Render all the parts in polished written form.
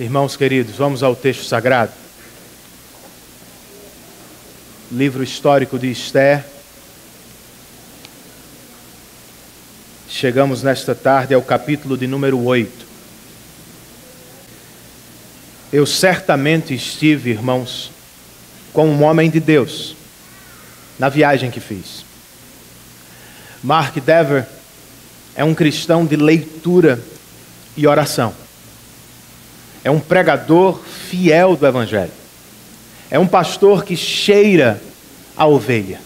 Irmãos queridos, vamos ao texto sagrado. Livro histórico de Esther. Chegamos nesta tarde ao capítulo de número 8. Eu certamente estive, irmãos, com um homem de Deus, na viagem que fiz. Mark Dever é um cristão de leitura e oração. É um pregador fiel do Evangelho. É um pastor que cheira a ovelha.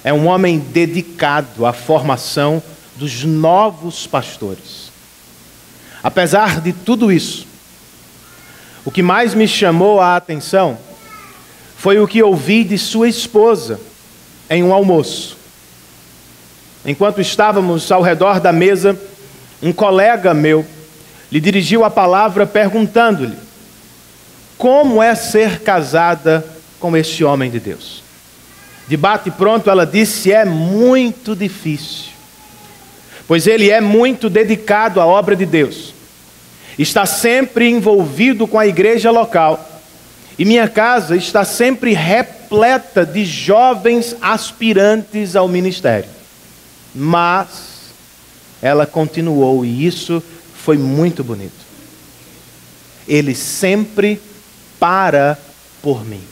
É um homem dedicado à formação dos novos pastores. Apesar de tudo isso, o que mais me chamou a atenção foi o que ouvi de sua esposa em um almoço. Enquanto estávamos ao redor da mesa, um colega meu lhe dirigiu a palavra perguntando-lhe: como é ser casada com este homem de Deus? De bate pronto ela disse: é muito difícil, pois ele é muito dedicado à obra de Deus, está sempre envolvido com a igreja local, e minha casa está sempre repleta de jovens aspirantes ao ministério. Mas ela continuou, e isso foi muito bonito: ele sempre para por mim.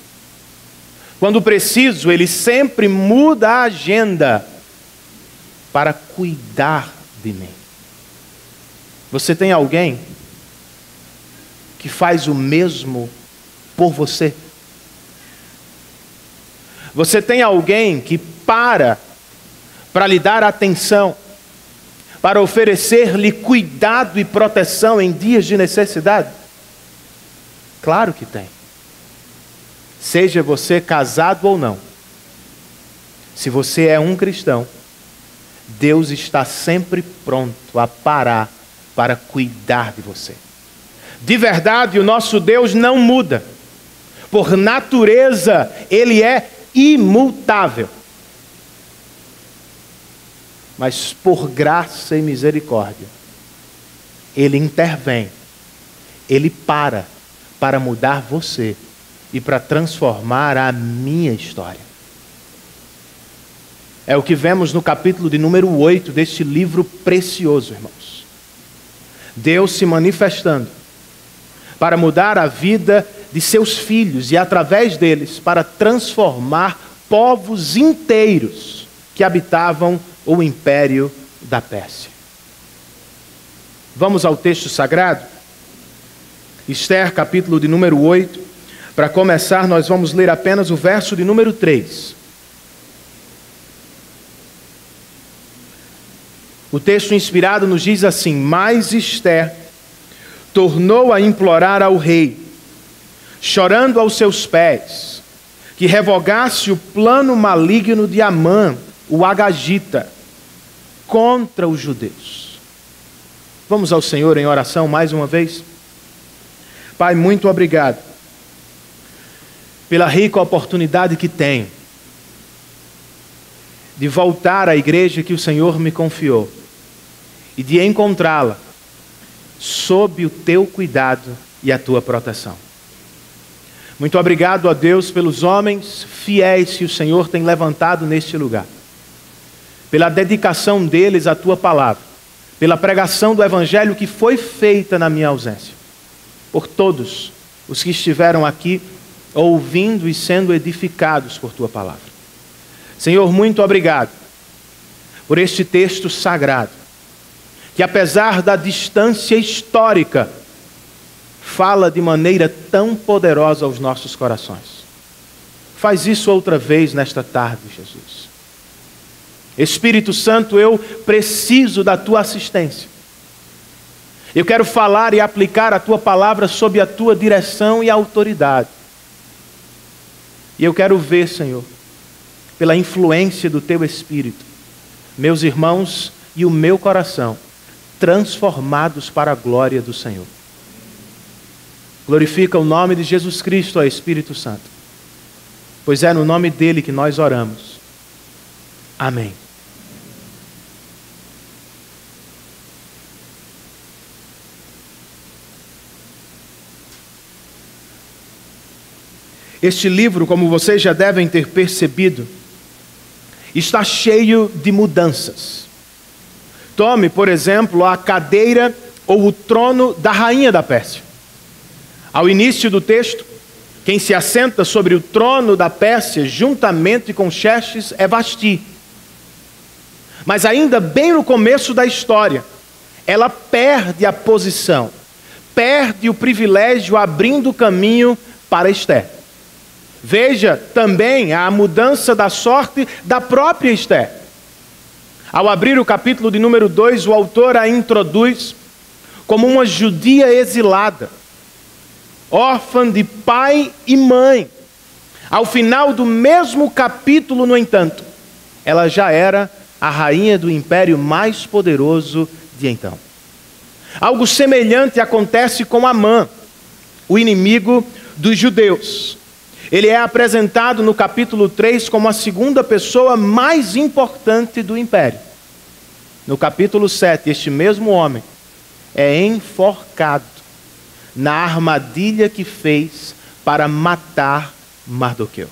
Quando preciso, ele sempre muda a agenda para cuidar de mim. Você tem alguém que faz o mesmo por você? Você tem alguém que para lhe dar atenção, para oferecer-lhe cuidado e proteção em dias de necessidade? Claro que tem. Seja você casado ou não, se você é um cristão, Deus está sempre pronto a parar para cuidar de você. De verdade, o nosso Deus não muda. Por natureza, Ele é imutável. Mas por graça e misericórdia, Ele intervém, Ele para mudar você e para transformar a minha história. É o que vemos no capítulo de número 8 deste livro precioso, irmãos. Deus se manifestando para mudar a vida de seus filhos e através deles para transformar povos inteiros que habitavam o império da Pérsia. Vamos ao texto sagrado? Esther, capítulo de número 8. Para começar, nós vamos ler apenas o verso de número 3. O texto inspirado nos diz assim: mas Esther tornou a implorar ao rei, chorando aos seus pés, que revogasse o plano maligno de Amã, o Agagita, contra os judeus. Vamos ao Senhor em oração mais uma vez? Pai, muito obrigado pela rica oportunidade que tenho de voltar à igreja que o Senhor me confiou e de encontrá-la sob o teu cuidado e a tua proteção. Muito obrigado a Deus pelos homens fiéis que o Senhor tem levantado neste lugar, pela dedicação deles à tua palavra, pela pregação do Evangelho que foi feita na minha ausência, por todos os que estiveram aqui ouvindo e sendo edificados por tua palavra. Senhor, muito obrigado por este texto sagrado, que apesar da distância histórica, fala de maneira tão poderosa aos nossos corações. Faz isso outra vez nesta tarde, Jesus. Espírito Santo, eu preciso da tua assistência. Eu quero falar e aplicar a tua palavra sob a tua direção e autoridade. E eu quero ver, Senhor, pela influência do teu Espírito, meus irmãos e o meu coração transformados para a glória do Senhor. Glorifica o nome de Jesus Cristo, ó Espírito Santo, pois é no nome dele que nós oramos. Amém. Este livro, como vocês já devem ter percebido, está cheio de mudanças. Tome, por exemplo, a cadeira ou o trono da rainha da Pérsia. Ao início do texto, quem se assenta sobre o trono da Pérsia, juntamente com Xerxes, é Vasti. Mas ainda bem no começo da história, ela perde a posição, perde o privilégio, abrindo caminho para Ester. Veja também a mudança da sorte da própria Ester. Ao abrir o capítulo de número 2, o autor a introduz como uma judia exilada, órfã de pai e mãe. Ao final do mesmo capítulo, no entanto, ela já era a rainha do império mais poderoso de então. Algo semelhante acontece com Amã, o inimigo dos judeus. Ele é apresentado no capítulo 3 como a segunda pessoa mais importante do império. No capítulo 7, este mesmo homem é enforcado na armadilha que fez para matar Mardoqueu.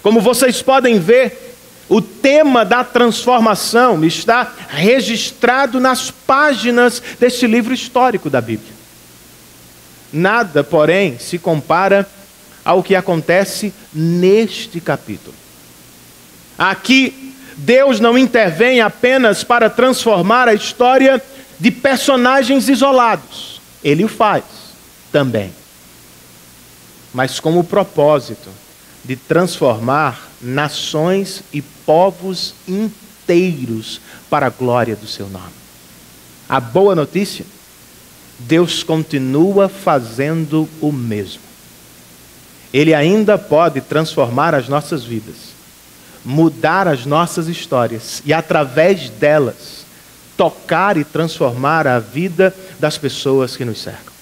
Como vocês podem ver, o tema da transformação está registrado nas páginas deste livro histórico da Bíblia. Nada, porém, se compara ao que acontece neste capítulo. Aqui, Deus não intervém apenas para transformar a história de personagens isolados. Ele o faz também. Mas com o propósito de transformar nações e povos inteiros para a glória do seu nome. A boa notícia: Deus continua fazendo o mesmo. Ele ainda pode transformar as nossas vidas, mudar as nossas histórias e, através delas, tocar e transformar a vida das pessoas que nos cercam.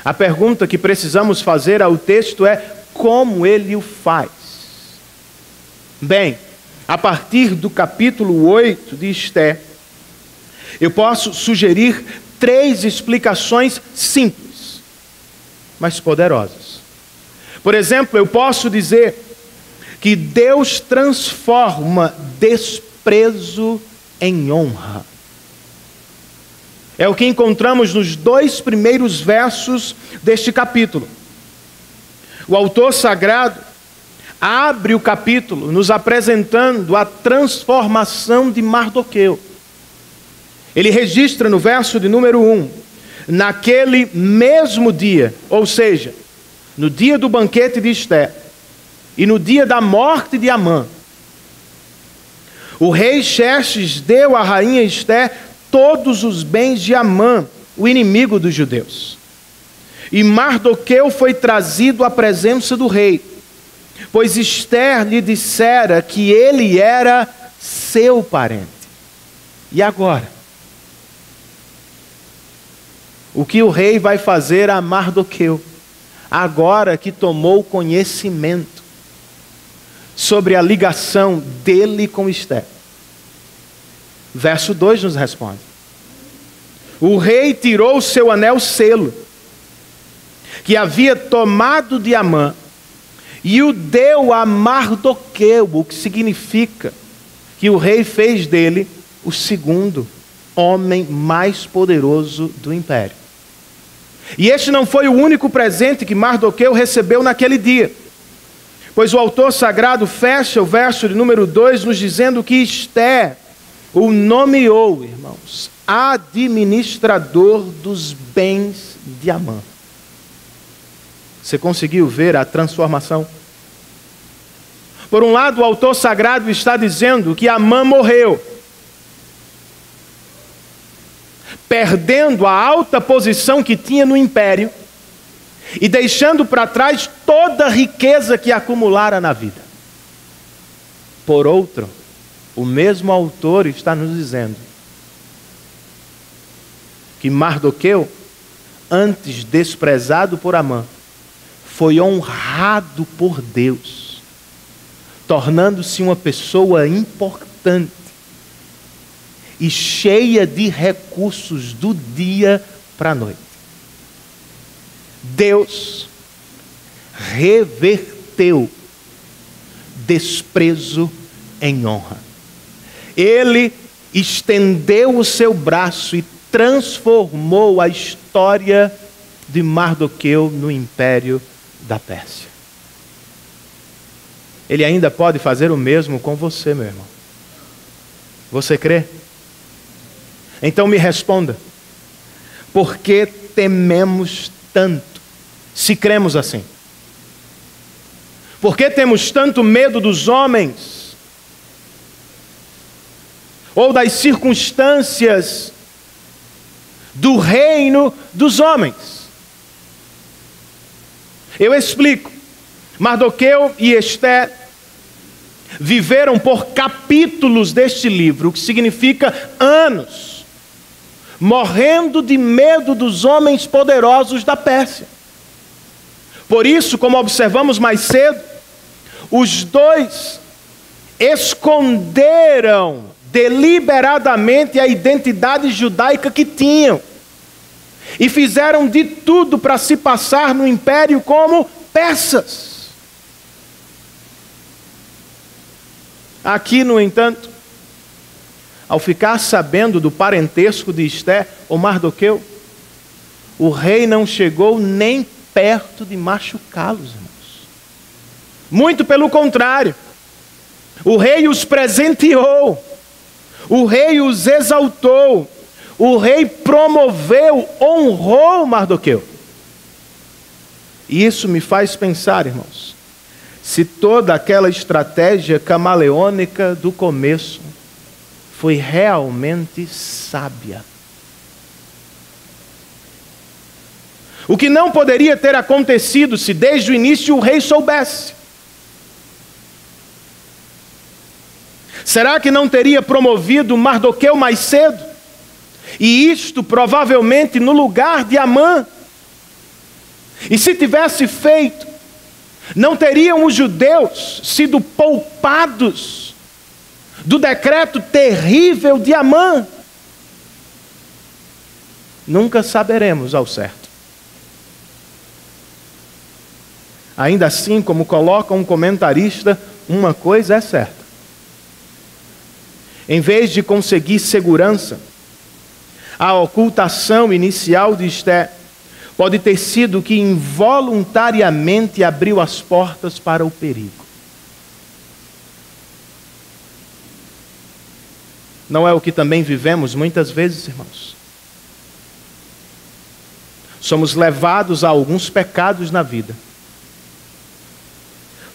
A pergunta que precisamos fazer ao texto é: como ele o faz? Bem, a partir do capítulo 8 de Ester, eu posso sugerir 3 explicações simples, mas poderosas. Por exemplo, eu posso dizer que Deus transforma desprezo em honra. É o que encontramos nos 2 primeiros versos deste capítulo. O autor sagrado abre o capítulo nos apresentando a transformação de Mardoqueu. Ele registra no verso de número 1, naquele mesmo dia, ou seja, no dia do banquete de Ester e no dia da morte de Amã, o rei Xerxes deu à rainha Ester todos os bens de Amã, o inimigo dos judeus. E Mardoqueu foi trazido à presença do rei, pois Ester lhe dissera que ele era seu parente. E agora? O que o rei vai fazer a Mardoqueu, agora que tomou conhecimento sobre a ligação dele com Ester? Verso 2 nos responde: o rei tirou o seu anel selo, que havia tomado de Amã, e o deu a Mardoqueu, o que significa que o rei fez dele o segundo homem mais poderoso do império. E este não foi o único presente que Mardoqueu recebeu naquele dia, pois o autor sagrado fecha o verso de número 2 nos dizendo que Ester o nomeou, irmãos, administrador dos bens de Amã. Você conseguiu ver a transformação? Por um lado, o autor sagrado está dizendo que Amã morreu, perdendo a alta posição que tinha no império e deixando para trás toda a riqueza que acumulara na vida. Por outro, o mesmo autor está nos dizendo que Mardoqueu, antes desprezado por Amã, foi honrado por Deus, tornando-se uma pessoa importante e cheia de recursos do dia para a noite. Deus reverteu desprezo em honra. Ele estendeu o seu braço e transformou a história de Mardoqueu no império da Pérsia. Ele ainda pode fazer o mesmo com você, meu irmão. Você crê? Então me responda. Por que tememos tanto, se cremos assim? Por que temos tanto medo dos homens? Ou das circunstâncias do reino dos homens? Eu explico. Mardoqueu e Ester viveram por capítulos deste livro, o que significa anos, morrendo de medo dos homens poderosos da Pérsia. Por isso, como observamos mais cedo, os dois esconderam deliberadamente a identidade judaica que tinham e fizeram de tudo para se passar no império como persas. Aqui, no entanto, ao ficar sabendo do parentesco de Ester ou Mardoqueu, o rei não chegou nem perto de machucá-los, irmãos. Muito pelo contrário, o rei os presenteou, o rei os exaltou, o rei promoveu, honrou Mardoqueu. E isso me faz pensar, irmãos, se toda aquela estratégia camaleônica do começo foi realmente sábia. O que não poderia ter acontecido se desde o início o rei soubesse? Será que não teria promovido Mardoqueu mais cedo? E isto provavelmente no lugar de Amã? E se tivesse feito, não teriam os judeus sido poupados do decreto terrível de Amã? Nunca saberemos ao certo. Ainda assim, como coloca um comentarista, uma coisa é certa. Em vez de conseguir segurança, a ocultação inicial de Ester pode ter sido que involuntariamente abriu as portas para o perigo. Não é o que também vivemos muitas vezes, irmãos? Somos levados a alguns pecados na vida,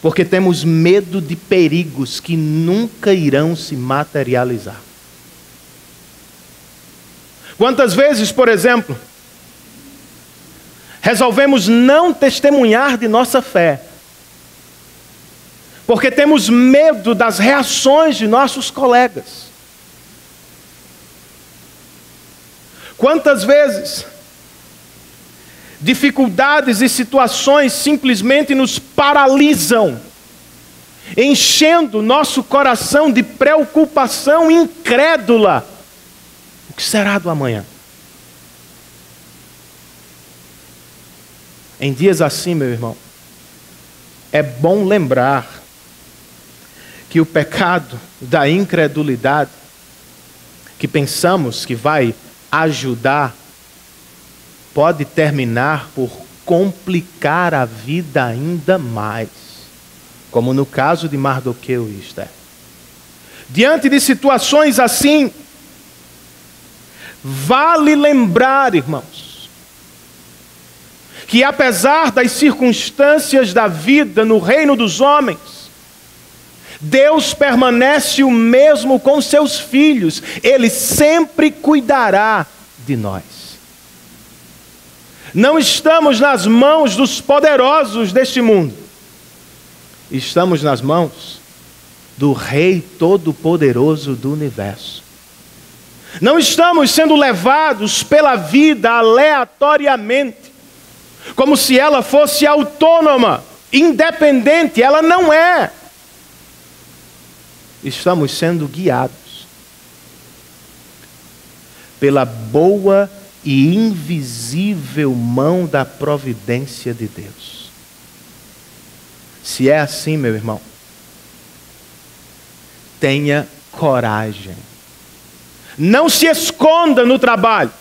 porque temos medo de perigos que nunca irão se materializar. Quantas vezes, por exemplo, resolvemos não testemunhar de nossa fé, porque temos medo das reações de nossos colegas? Quantas vezes dificuldades e situações simplesmente nos paralisam, enchendo nosso coração de preocupação incrédula? O que será do amanhã? Em dias assim, meu irmão, é bom lembrar que o pecado da incredulidade, que pensamos que vai ajudar, pode terminar por complicar a vida ainda mais, como no caso de Mardoqueu e Ester. Diante de situações assim, vale lembrar, irmãos, que apesar das circunstâncias da vida no reino dos homens, Deus permanece o mesmo com seus filhos. Ele sempre cuidará de nós. Não estamos nas mãos dos poderosos deste mundo. Estamos nas mãos do Rei Todo-Poderoso do universo. Não estamos sendo levados pela vida aleatoriamente, como se ela fosse autônoma, independente. Ela não é. Estamos sendo guiados pela boa e invisível mão da providência de Deus. Se é assim, meu irmão, tenha coragem. Não se esconda no trabalho.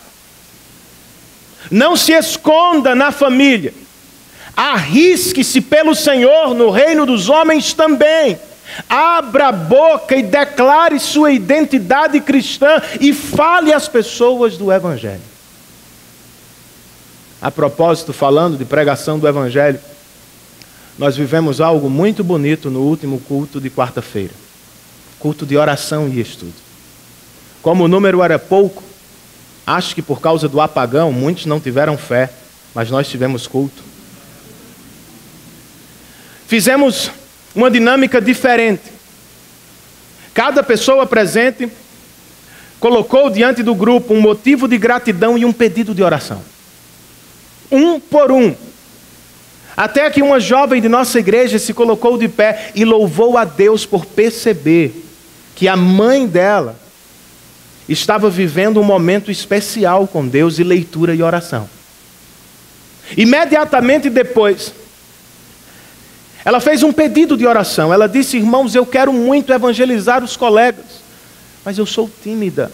Não se esconda na família. Arrisque-se pelo Senhor no reino dos homens também. Abra a boca e declare sua identidade cristã e fale às pessoas do Evangelho. A propósito, falando de pregação do Evangelho, nós vivemos algo muito bonito no último culto de quarta-feira. Culto de oração e estudo. Como o número era pouco, acho que por causa do apagão, muitos não tiveram fé, mas nós tivemos culto. Fizemos uma dinâmica diferente. Cada pessoa presente colocou diante do grupo um motivo de gratidão e um pedido de oração. Um por um. Até que uma jovem de nossa igreja se colocou de pé e louvou a Deus por perceber que a mãe dela estava vivendo um momento especial com Deus e leitura e oração. Imediatamente depois, ela fez um pedido de oração. Ela disse: irmãos, eu quero muito evangelizar os colegas, mas eu sou tímida.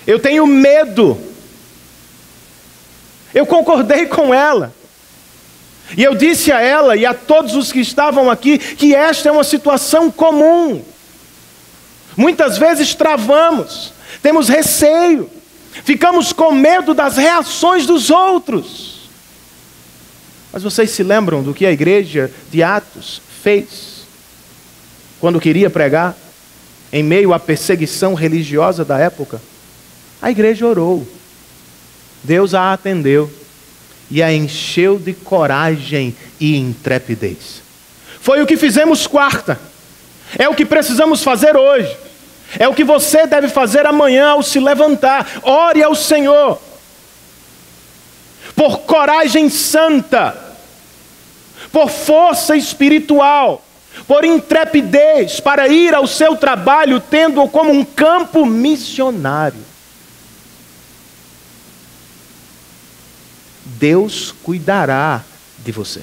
Eu tenho medo. Eu concordei com ela. E eu disse a ela e a todos os que estavam aqui que esta é uma situação comum. Muitas vezes travamos, temos receio, ficamos com medo das reações dos outros. Mas vocês se lembram do que a igreja de Atos fez quando queria pregar em meio à perseguição religiosa da época? A igreja orou, Deus a atendeu e a encheu de coragem e intrepidez. Foi o que fizemos quarta, é o que precisamos fazer hoje, é o que você deve fazer amanhã ao se levantar. Ore ao Senhor por coragem santa, por força espiritual, por intrepidez para ir ao seu trabalho tendo-o como um campo missionário. Deus cuidará de você.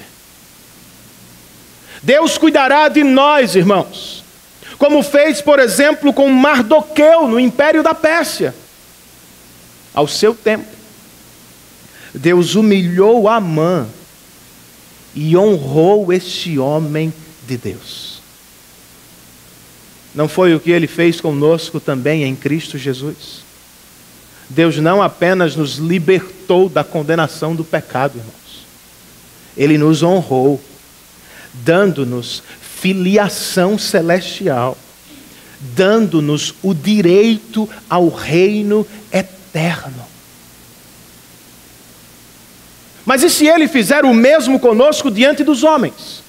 Deus cuidará de nós, irmãos, como fez, por exemplo, com Mardoqueu no Império da Pérsia. Ao seu tempo, Deus humilhou Amã e honrou este homem de Deus. Não foi o que ele fez conosco também em Cristo Jesus? Deus não apenas nos libertou da condenação do pecado, irmãos. Ele nos honrou, dando-nos filiação celestial, dando-nos o direito ao reino eterno. Mas e se Ele fizer o mesmo conosco diante dos homens?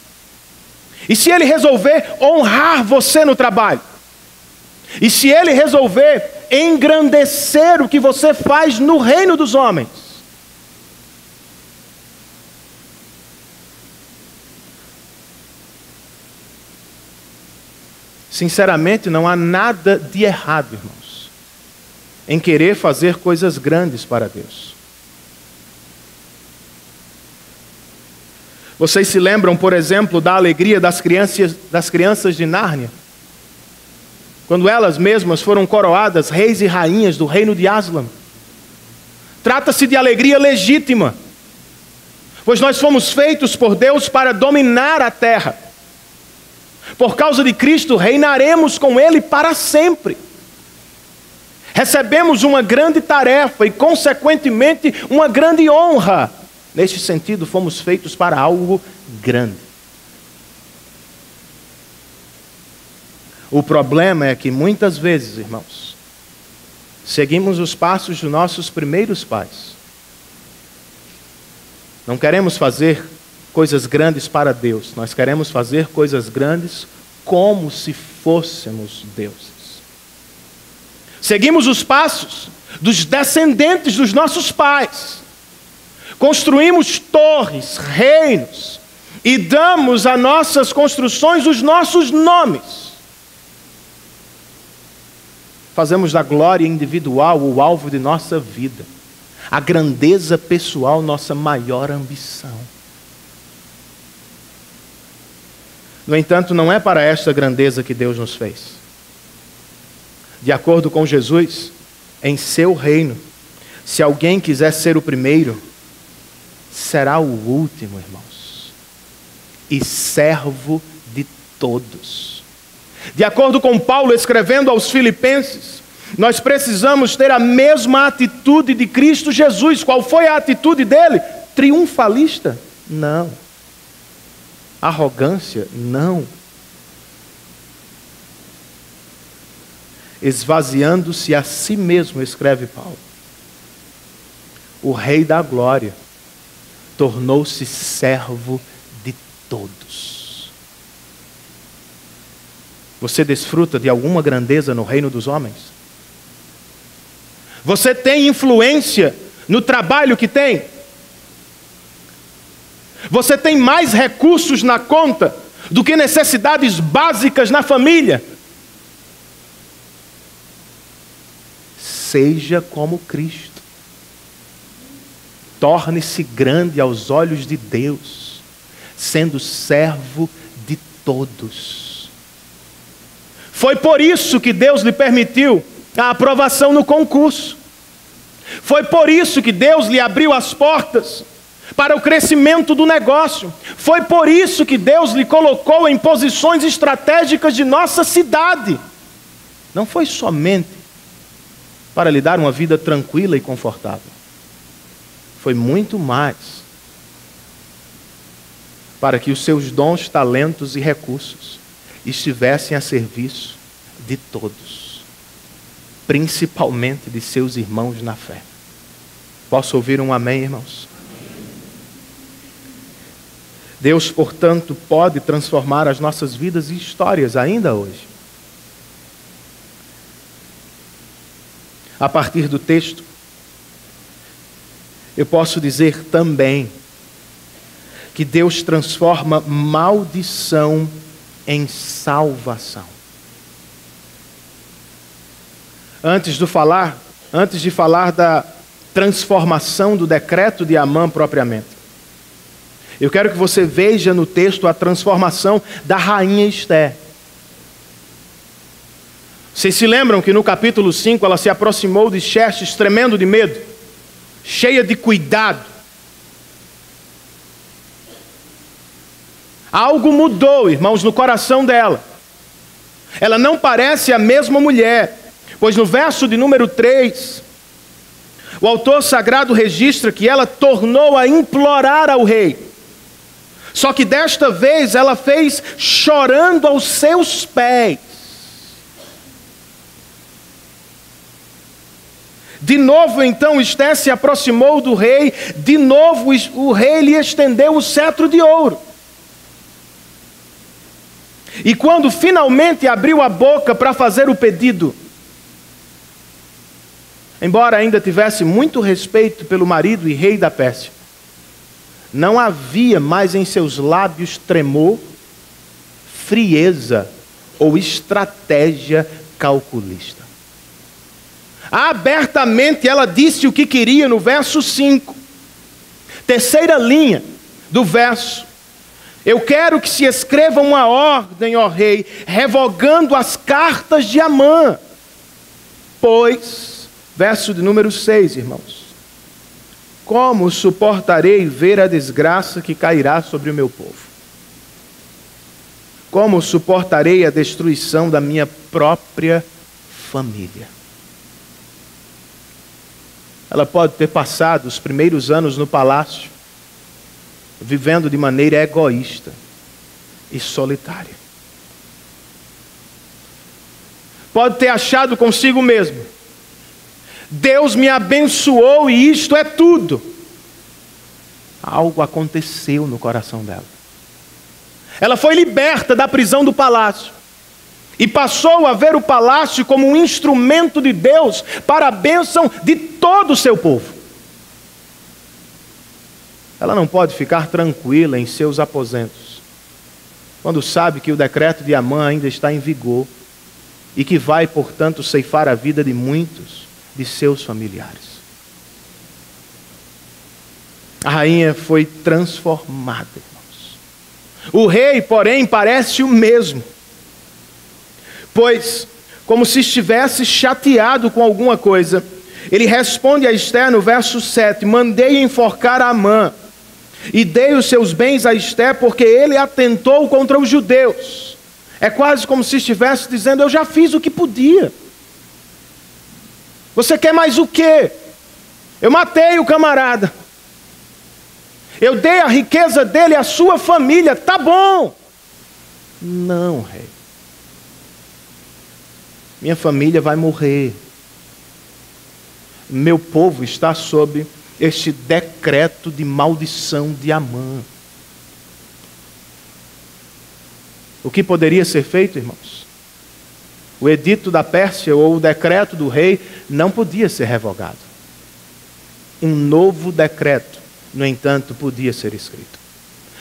E se Ele resolver honrar você no trabalho? E se Ele resolver engrandecer o que você faz no reino dos homens? Sinceramente, não há nada de errado, irmãos, em querer fazer coisas grandes para Deus. Vocês se lembram, por exemplo, da alegria das crianças de Nárnia? Quando elas mesmas foram coroadas reis e rainhas do reino de Aslan. Trata-se de alegria legítima, pois nós fomos feitos por Deus para dominar a terra. Por causa de Cristo, reinaremos com Ele para sempre. Recebemos uma grande tarefa e, consequentemente, uma grande honra. Neste sentido, fomos feitos para algo grande. O problema é que muitas vezes, irmãos, seguimos os passos dos nossos primeiros pais. Não queremos fazer coisas grandes para Deus, nós queremos fazer coisas grandes como se fôssemos deuses. Seguimos os passos dos descendentes dos nossos pais. Construímos torres, reinos, e damos a nossas construções os nossos nomes. Fazemos da glória individual o alvo de nossa vida, a grandeza pessoal nossa maior ambição. No entanto, não é para esta grandeza que Deus nos fez. De acordo com Jesus, em seu reino, se alguém quiser ser o primeiro, será o último, irmãos, e servo de todos. De acordo com Paulo, escrevendo aos Filipenses, nós precisamos ter a mesma atitude de Cristo Jesus. Qual foi a atitude dele? Triunfalista? Não. Arrogância? Não. Esvaziando-se a si mesmo, escreve Paulo. O Rei da Glória tornou-se servo de todos. Você desfruta de alguma grandeza no reino dos homens? Você tem influência no trabalho que tem? Você tem mais recursos na conta do que necessidades básicas na família? Seja como Cristo. Torne-se grande aos olhos de Deus, sendo servo de todos. Foi por isso que Deus lhe permitiu a aprovação no concurso. Foi por isso que Deus lhe abriu as portas para o crescimento do negócio. Foi por isso que Deus lhe colocou em posições estratégicas de nossa cidade. Não foi somente para lhe dar uma vida tranquila e confortável. Foi muito mais para que os seus dons, talentos e recursos estivessem a serviço de todos, principalmente de seus irmãos na fé. Posso ouvir um amém, irmãos? Deus, portanto, pode transformar as nossas vidas e histórias ainda hoje. A partir do texto, eu posso dizer também que Deus transforma maldição em salvação. Antes de falar da transformação do decreto de Amã propriamente, eu quero que você veja no texto a transformação da rainha Esther. Vocês se lembram que no capítulo 5 ela se aproximou de Xerxes tremendo de medo, cheia de cuidado. Algo mudou, irmãos, no coração dela. Ela não parece a mesma mulher, pois no verso de número 3, o autor sagrado registra que ela tornou a implorar ao rei. Só que desta vez ela fez chorando aos seus pés. De novo, então, Esther se aproximou do rei. De novo, o rei lhe estendeu o cetro de ouro. E quando finalmente abriu a boca para fazer o pedido, embora ainda tivesse muito respeito pelo marido e rei da Pérsia, não havia mais em seus lábios tremor, frieza ou estratégia calculista. Abertamente ela disse o que queria no verso 5. Terceira linha do verso. Eu quero que se escreva uma ordem, ó rei, revogando as cartas de Amã. Pois, verso de número 6, irmãos. Como suportarei ver a desgraça que cairá sobre o meu povo? Como suportarei a destruição da minha própria família? Ela pode ter passado os primeiros anos no palácio, vivendo de maneira egoísta e solitária. Pode ter achado consigo mesmo: Deus me abençoou e isto é tudo. Algo aconteceu no coração dela. Ela foi liberta da prisão do palácio e passou a ver o palácio como um instrumento de Deus para a bênção de todo o seu povo. Ela não pode ficar tranquila em seus aposentos, quando sabe que o decreto de Amã ainda está em vigor e que vai, portanto, ceifar a vida de muitos de seus familiares. A rainha foi transformada, irmãos. O rei, porém, parece o mesmo, pois, como se estivesse chateado com alguma coisa, ele responde a Ester no verso 7, mandei enforcar Amã, e dei os seus bens a Ester, porque ele atentou contra os judeus. É quase como se estivesse dizendo, eu já fiz o que podia. Você quer mais o quê? Eu matei o camarada. Eu dei a riqueza dele à sua família, tá bom. Não, rei. Minha família vai morrer. Meu povo está sob este decreto de maldição de Amã. O que poderia ser feito, irmãos? O edito da Pérsia ou o decreto do rei não podia ser revogado. Um novo decreto, no entanto, podia ser escrito.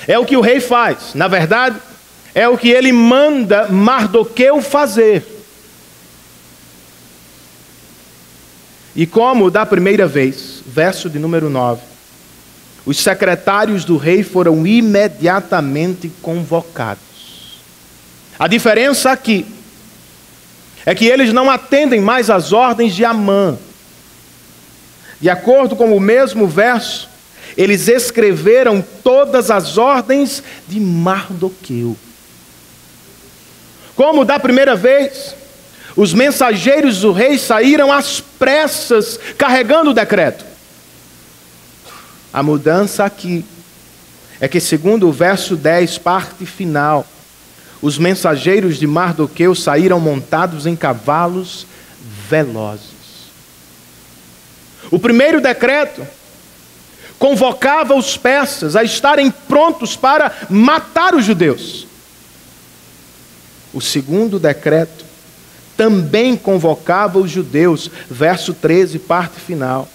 É o que o rei faz. Na verdade, é o que ele manda Mardoqueu fazer. E como da primeira vez, verso de número 9, os secretários do rei foram imediatamente convocados. A diferença aqui é que eles não atendem mais às ordens de Amã. De acordo com o mesmo verso, eles escreveram todas as ordens de Mardoqueu. Como da primeira vez, os mensageiros do rei saíram às pressas, carregando o decreto. A mudança aqui é que, segundo o verso 10, parte final, os mensageiros de Mardoqueu saíram montados em cavalos velozes. O primeiro decreto convocava os persas a estarem prontos para matar os judeus. O segundo decreto também convocava os judeus, verso 13, parte final,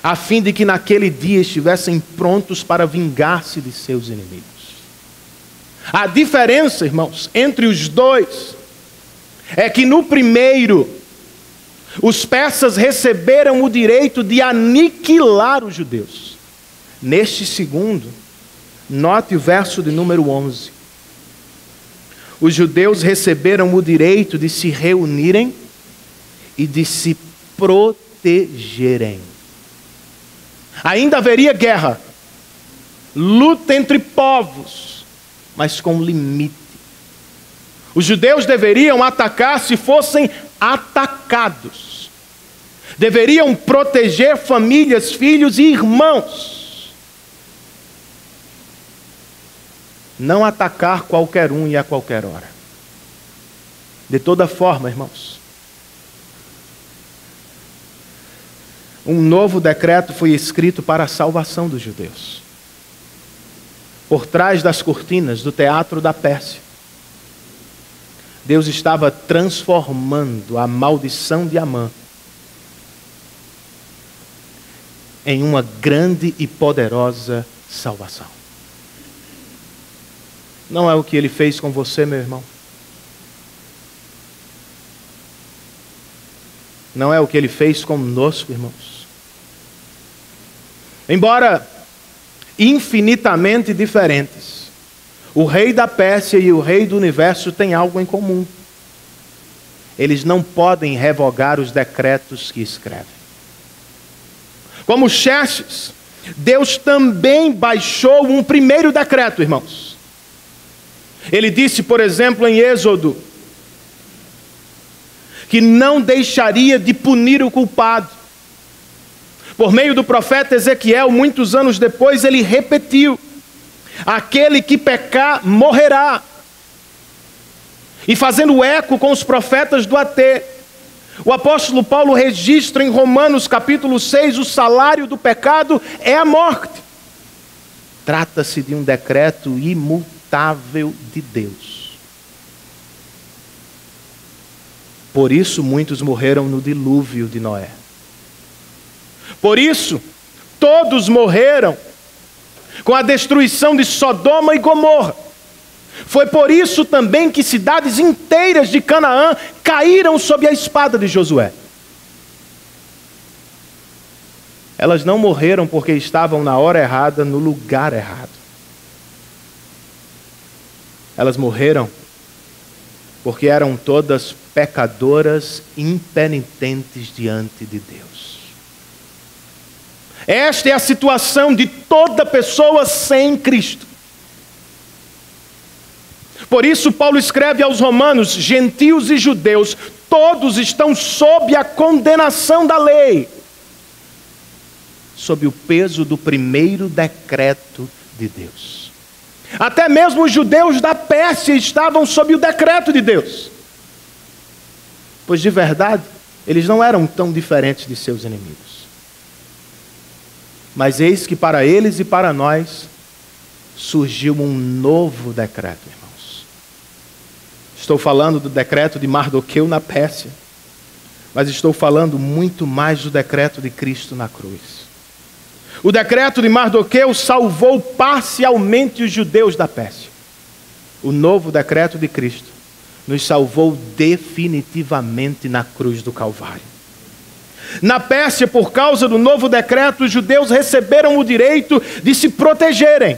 a fim de que naquele dia estivessem prontos para vingar-se de seus inimigos. A diferença, irmãos, entre os dois é que no primeiro, os persas receberam o direito de aniquilar os judeus. Neste segundo, note o verso de número 11. Os judeus receberam o direito de se reunirem e de se protegerem. Ainda haveria guerra, luta entre povos, mas com limite. Os judeus deveriam atacar se fossem atacados. Deveriam proteger famílias, filhos e irmãos. Não atacar qualquer um e a qualquer hora. De toda forma, irmãos, um novo decreto foi escrito para a salvação dos judeus. Por trás das cortinas do teatro da Pérsia, Deus estava transformando a maldição de Amã em uma grande e poderosa salvação. Não é o que Ele fez com você, meu irmão? Não é o que Ele fez conosco, irmãos? Embora infinitamente diferentes, o rei da Pérsia e o rei do universo têm algo em comum. Eles não podem revogar os decretos que escrevem. Como Xerxes, Deus também baixou um primeiro decreto, irmãos. Ele disse, por exemplo, em Êxodo, que não deixaria de punir o culpado. Por meio do profeta Ezequiel, muitos anos depois, ele repetiu: aquele que pecar morrerá. E fazendo eco com os profetas do AT, o apóstolo Paulo registra em Romanos capítulo 6, o salário do pecado é a morte. Trata-se de um decreto imutável de Deus. Por isso muitos morreram no dilúvio de Noé. Por isso, todos morreram com a destruição de Sodoma e Gomorra. Foi por isso também que cidades inteiras de Canaã caíram sob a espada de Josué. Elas não morreram porque estavam na hora errada, no lugar errado. Elas morreram porque eram todas pecadoras impenitentes diante de Deus. Esta é a situação de toda pessoa sem Cristo. Por isso Paulo escreve aos romanos: gentios e judeus, todos estão sob a condenação da lei, sob o peso do primeiro decreto de Deus. Até mesmo os judeus da Pérsia estavam sob o decreto de Deus, pois de verdade eles não eram tão diferentes de seus inimigos. Mas eis que para eles e para nós surgiu um novo decreto, irmãos. Estou falando do decreto de Mardoqueu na Pérsia, mas estou falando muito mais do decreto de Cristo na cruz. O decreto de Mardoqueu salvou parcialmente os judeus da Pérsia. O novo decreto de Cristo nos salvou definitivamente na cruz do Calvário. Na Pérsia, por causa do novo decreto, os judeus receberam o direito de se protegerem.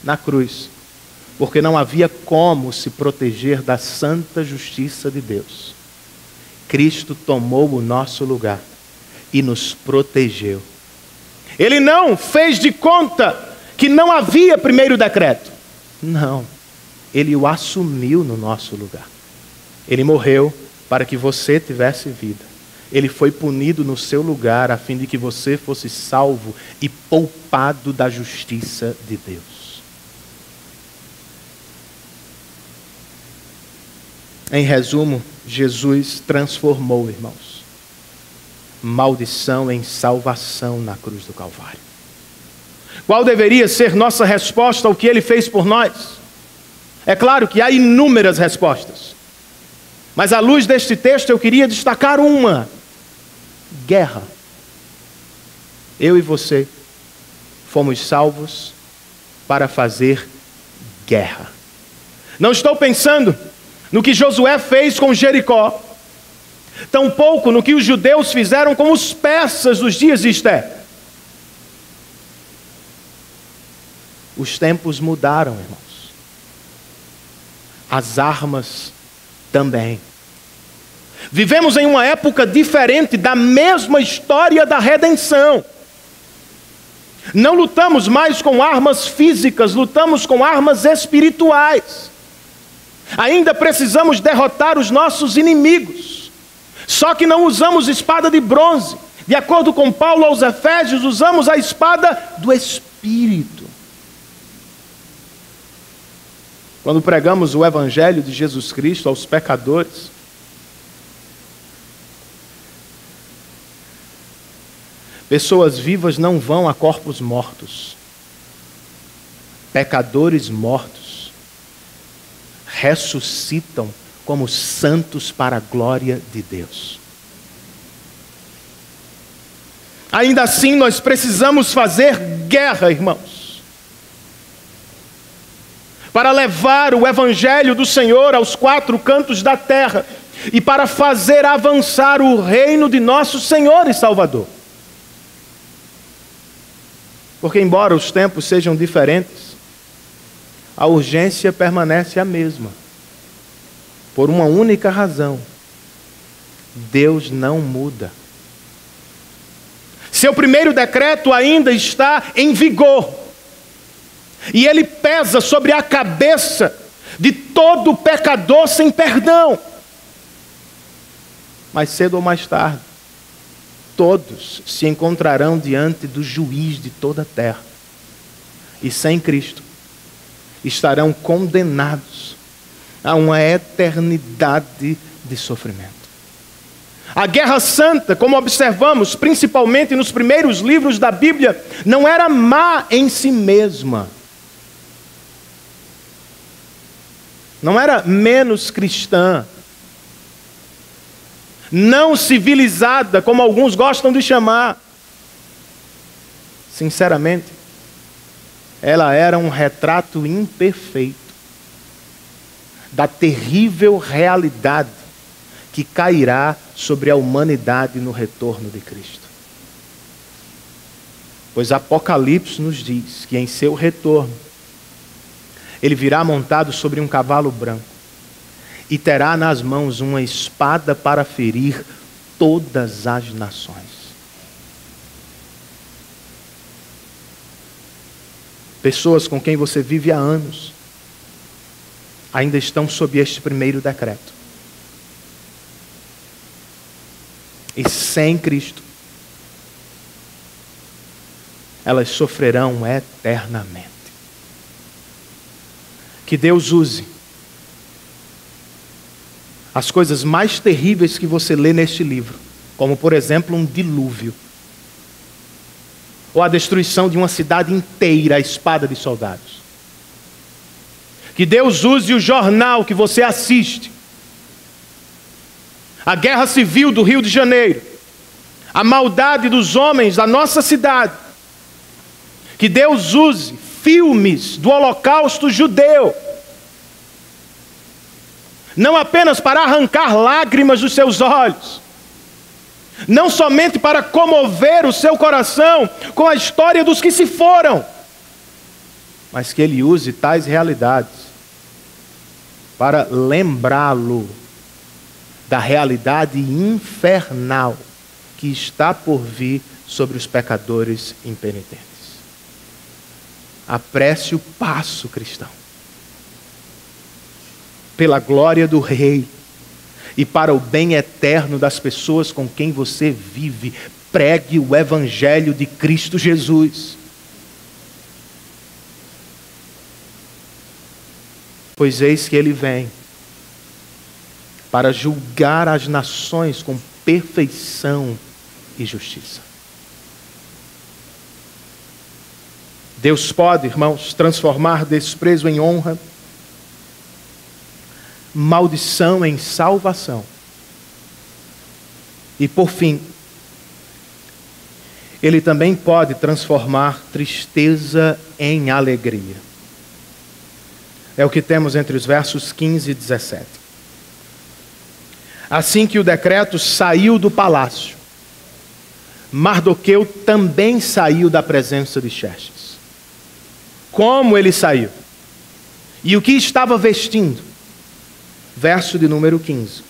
Na cruz, porque não havia como se proteger da santa justiça de Deus, Cristo tomou o nosso lugar e nos protegeu. Ele não fez de conta que não havia primeiro decreto. Não, ele o assumiu no nosso lugar. Ele morreu para que você tivesse vida. Ele foi punido no seu lugar a fim de que você fosse salvo e poupado da justiça de Deus. Em resumo, Jesus transformou, irmãos, maldição em salvação na cruz do Calvário. Qual deveria ser nossa resposta ao que Ele fez por nós? É claro que há inúmeras respostas, mas à luz deste texto eu queria destacar uma: guerra. Eu e você fomos salvos para fazer guerra. Não estou pensando no que Josué fez com Jericó, tampouco no que os judeus fizeram com os persas nos dias de Esté. Os tempos mudaram, irmãos. As armas também. Vivemos em uma época diferente da mesma história da redenção. Não lutamos mais com armas físicas, lutamos com armas espirituais. Ainda precisamos derrotar os nossos inimigos. Só que não usamos espada de bronze. De acordo com Paulo aos Efésios, usamos a espada do Espírito. Quando pregamos o Evangelho de Jesus Cristo aos pecadores, pessoas vivas não vão a corpos mortos. Pecadores mortos ressuscitam como santos para a glória de Deus. Ainda assim, nós precisamos fazer guerra, irmãos, para levar o Evangelho do Senhor aos quatro cantos da terra e para fazer avançar o reino de nosso Senhor e Salvador. Porque, embora os tempos sejam diferentes, a urgência permanece a mesma. Por uma única razão: Deus não muda. Seu primeiro decreto ainda está em vigor, e ele pesa sobre a cabeça de todo pecador sem perdão. Mas cedo ou mais tarde, todos se encontrarão diante do juiz de toda a terra, e sem Cristo estarão condenados a uma eternidade de sofrimento. A guerra santa, como observamos, principalmente nos primeiros livros da Bíblia, não era má em si mesma. Não era menos cristã, não civilizada, como alguns gostam de chamar. Sinceramente, ela era um retrato imperfeito da terrível realidade que cairá sobre a humanidade no retorno de Cristo. Pois Apocalipse nos diz que em seu retorno, Ele virá montado sobre um cavalo branco e terá nas mãos uma espada para ferir todas as nações. Pessoas com quem você vive há anos ainda estão sob este primeiro decreto. E sem Cristo, elas sofrerão eternamente. Que Deus use as coisas mais terríveis que você lê neste livro, como por exemplo um dilúvio, ou a destruição de uma cidade inteira à espada de soldados. Que Deus use o jornal que você assiste, a guerra civil do Rio de Janeiro, a maldade dos homens da nossa cidade. Que Deus use filmes do Holocausto judeu, não apenas para arrancar lágrimas dos seus olhos, não somente para comover o seu coração com a história dos que se foram, mas que Ele use tais realidades para lembrá-lo da realidade infernal que está por vir sobre os pecadores impenitentes. Apresse o passo, cristão, pela glória do Rei e para o bem eterno das pessoas com quem você vive. Pregue o Evangelho de Cristo Jesus. Pois eis que Ele vem para julgar as nações com perfeição e justiça. Deus pode, irmãos, transformar desprezo em honra, maldição em salvação. E por fim, Ele também pode transformar tristeza em alegria. É o que temos entre os versos 15 e 17. Assim que o decreto saiu do palácio, Mardoqueu também saiu da presença de Xerxes. Como ele saiu? E o que estava vestindo? Verso de número 15.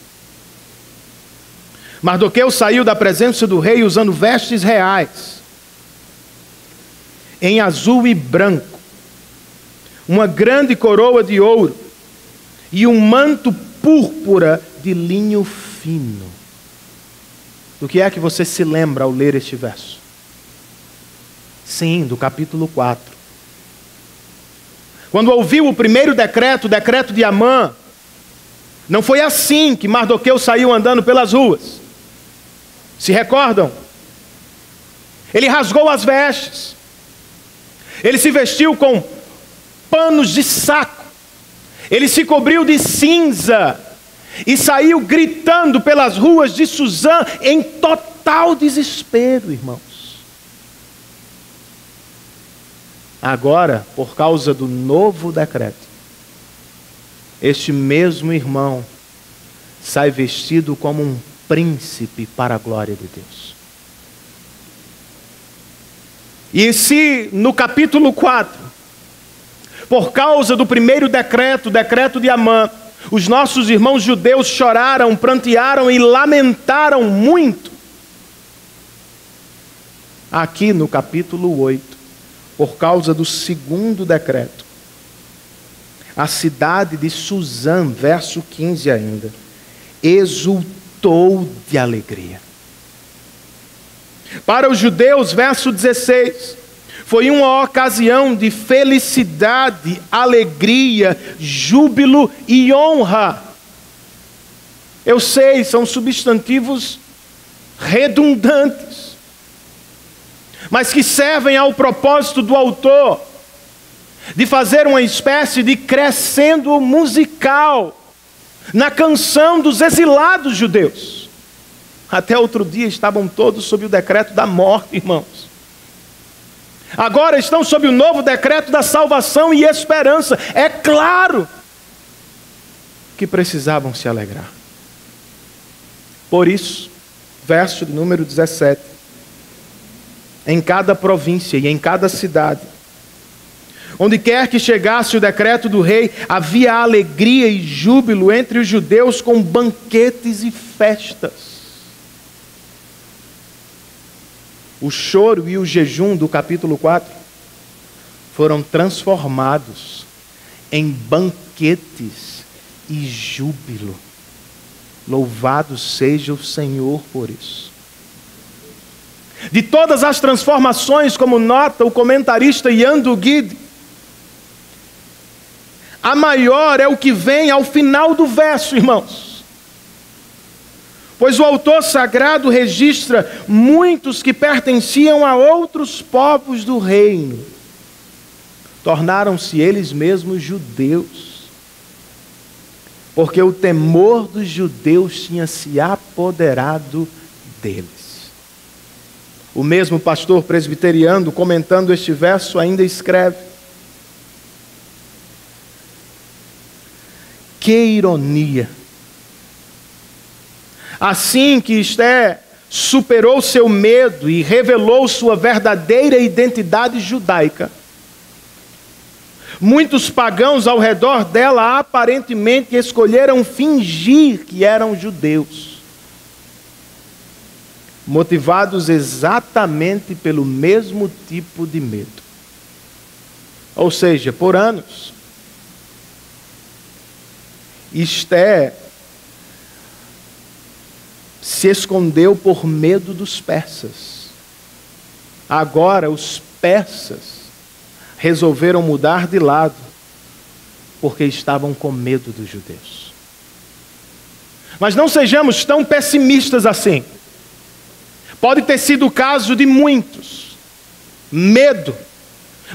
Mardoqueu saiu da presença do rei usando vestes reais, em azul e branco, uma grande coroa de ouro e um manto púrpura de linho fino. Do que é que você se lembra ao ler este verso? Sim, do capítulo 4. Quando ouviu o primeiro decreto, o decreto de Amã, não foi assim que Mardoqueu saiu andando pelas ruas. Se recordam? Ele rasgou as vestes. Ele se vestiu com panos de saco. Ele se cobriu de cinza e saiu gritando pelas ruas de Suzã em total desespero, irmãos. Agora, por causa do novo decreto, este mesmo irmão sai vestido como um príncipe para a glória de Deus. E se no capítulo 4, por causa do primeiro decreto, o decreto de Amã, os nossos irmãos judeus choraram, prantearam e lamentaram muito, aqui no capítulo 8, por causa do segundo decreto, a cidade de Suzã, verso 15 ainda, exultou de alegria. Para os judeus, verso 16, foi uma ocasião de felicidade, alegria, júbilo e honra. Eu sei, são substantivos redundantes, mas que servem ao propósito do autor de fazer uma espécie de crescendo musical na canção dos exilados judeus. Até outro dia estavam todos sob o decreto da morte, irmãos. Agora estão sob o novo decreto da salvação e esperança. É claro que precisavam se alegrar. Por isso, verso de número 17, em cada província e em cada cidade, Onde quer que chegasse o decreto do rei, havia alegria e júbilo entre os judeus com banquetes e festas. O choro e o jejum do capítulo 4 foram transformados em banquetes e júbilo. Louvado seja o Senhor por isso. De todas as transformações, como nota o comentarista Jan Duguid, a maior é o que vem ao final do verso, irmãos. Pois o autor sagrado registra muitos que pertenciam a outros povos do reino. Tornaram-se eles mesmos judeus, porque o temor dos judeus tinha se apoderado deles. O mesmo pastor presbiteriano, comentando este verso, ainda escreve: que ironia! Assim que Esther superou seu medo e revelou sua verdadeira identidade judaica, muitos pagãos ao redor dela aparentemente escolheram fingir que eram judeus, motivados exatamente pelo mesmo tipo de medo. Ou seja, por anos, Esther se escondeu por medo dos persas. Agora os persas resolveram mudar de lado, porque estavam com medo dos judeus. Mas não sejamos tão pessimistas assim. Pode ter sido o caso de muitos. Medo.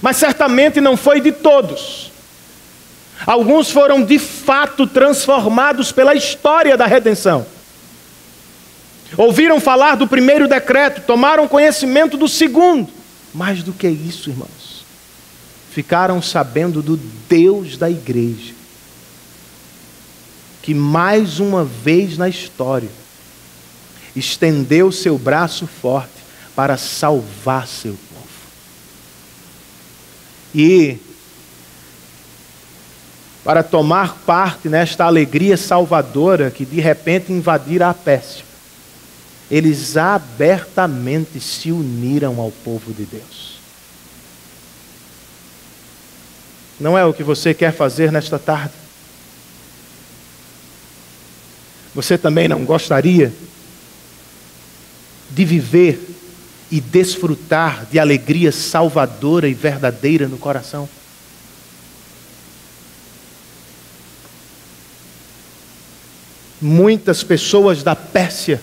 Mas certamente não foi de todos. Alguns foram de fato transformados pela história da redenção. Ouviram falar do primeiro decreto, tomaram conhecimento do segundo. Mais do que isso, irmãos, ficaram sabendo do Deus da igreja, que mais uma vez na história estendeu seu braço forte para salvar seu povo. E para tomar parte nesta alegria salvadora que de repente invadira a Pérsia, eles abertamente se uniram ao povo de Deus. Não é o que você quer fazer nesta tarde? Você também não gostaria de viver e desfrutar de alegria salvadora e verdadeira no coração? Muitas pessoas da Pérsia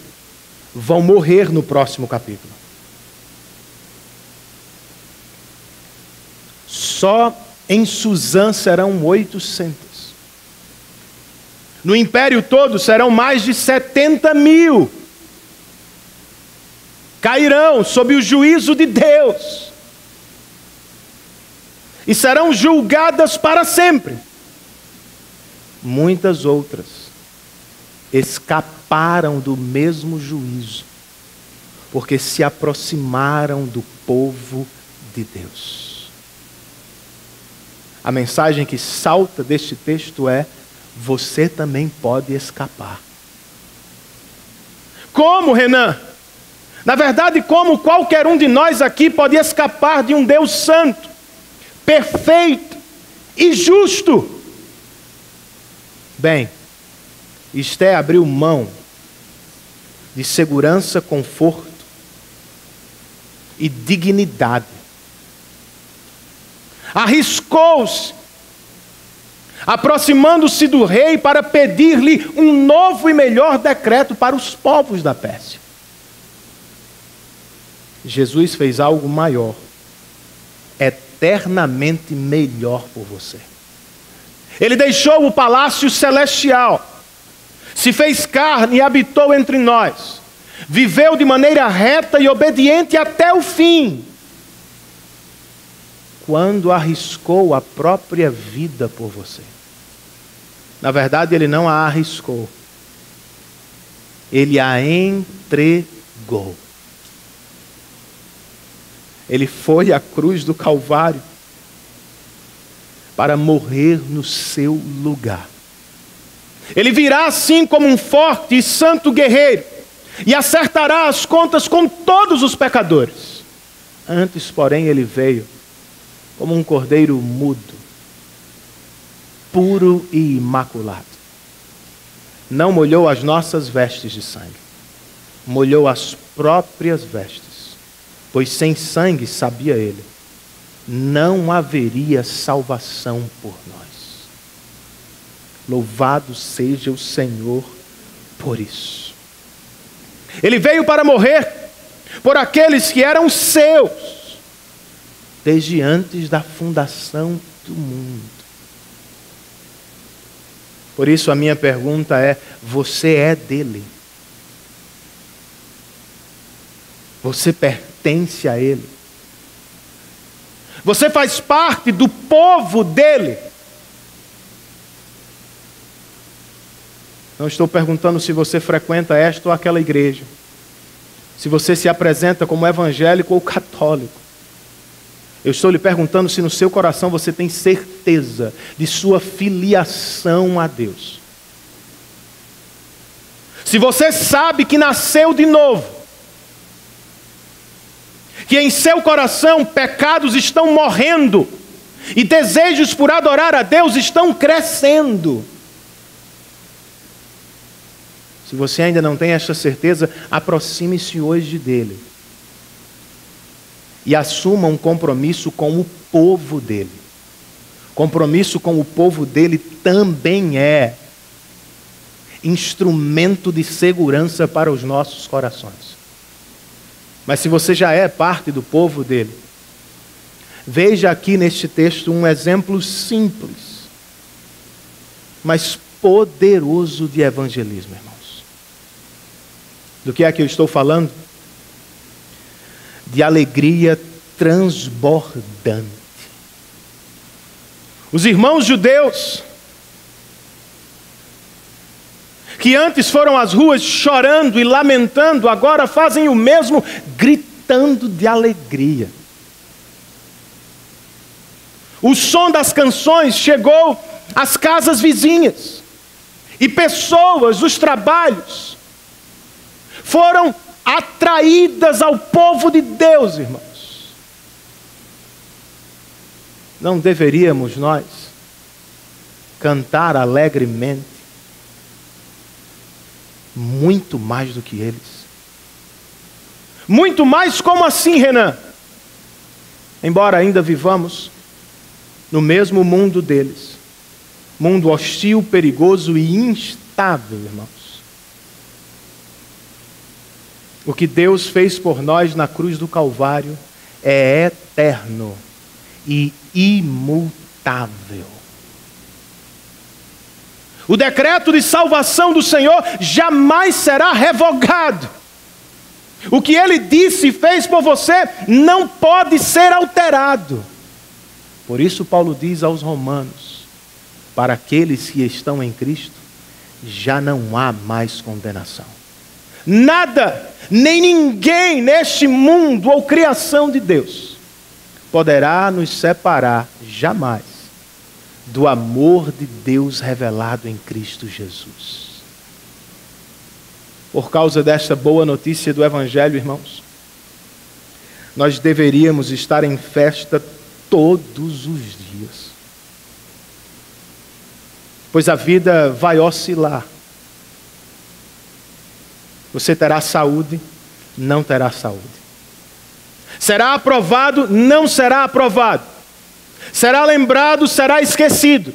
vão morrer no próximo capítulo. Só em Suzã serão 800. No império todo serão mais de 70.000. Cairão sob o juízo de Deus e serão julgadas para sempre. Muitas outras escaparam do mesmo juízo, porque se aproximaram do povo de Deus. A mensagem que salta deste texto é: você também pode escapar. Como, Renan? Na verdade, como qualquer um de nós aqui pode escapar de um Deus santo, perfeito e justo? Bem, Esther abriu mão de segurança, conforto e dignidade. Arriscou-se, aproximando-se do rei para pedir-lhe um novo e melhor decreto para os povos da Pérsia. Jesus fez algo maior, eternamente melhor por você. Ele deixou o palácio celestial, se fez carne e habitou entre nós, viveu de maneira reta e obediente até o fim, quando arriscou a própria vida por você. Na verdade, ele não a arriscou, ele a entregou. Ele foi à cruz do Calvário para morrer no seu lugar. Ele virá assim como um forte e santo guerreiro e acertará as contas com todos os pecadores. Antes, porém, ele veio como um cordeiro mudo, puro e imaculado. Não molhou as nossas vestes de sangue, molhou as próprias vestes, pois sem sangue, sabia ele, não haveria salvação por nós. Louvado seja o Senhor por isso. Ele veio para morrer por aqueles que eram seus, desde antes da fundação do mundo. Por isso a minha pergunta é: você é dele? Você pertence a ele? Você faz parte do povo dele? Não estou perguntando se você frequenta esta ou aquela igreja, se você se apresenta como evangélico ou católico. Eu estou lhe perguntando se no seu coração você tem certeza de sua filiação a Deus. Se você sabe que nasceu de novo, que em seu coração pecados estão morrendo e desejos por adorar a Deus estão crescendo. Se você ainda não tem esta certeza, aproxime-se hoje dele e assuma um compromisso com o povo dele. Compromisso com o povo dele também é instrumento de segurança para os nossos corações. Mas se você já é parte do povo dele, veja aqui neste texto um exemplo simples, mas poderoso de evangelismo, irmãos. Do que é que eu estou falando? De alegria transbordante. Os irmãos judeus, que antes foram às ruas chorando e lamentando, agora fazem o mesmo, gritando de alegria. O som das canções chegou às casas vizinhas, e pessoas dos trabalhos foram atraídas ao povo de Deus, irmãos. Não deveríamos nós cantar alegremente muito mais do que eles? Muito mais? Como assim, Renan? Embora ainda vivamos no mesmo mundo deles, mundo hostil, perigoso e instável, irmãos. O que Deus fez por nós na cruz do Calvário é eterno e imutável. O decreto de salvação do Senhor jamais será revogado. O que Ele disse e fez por você não pode ser alterado. Por isso Paulo diz aos Romanos: para aqueles que estão em Cristo, já não há mais condenação. Nada, nem ninguém neste mundo ou criação de Deus poderá nos separar jamais do amor de Deus revelado em Cristo Jesus. Por causa desta boa notícia do Evangelho, irmãos, nós deveríamos estar em festa todos os dias. Pois a vida vai oscilar. Você terá saúde, não terá saúde. Será aprovado, não será aprovado. Será lembrado, será esquecido.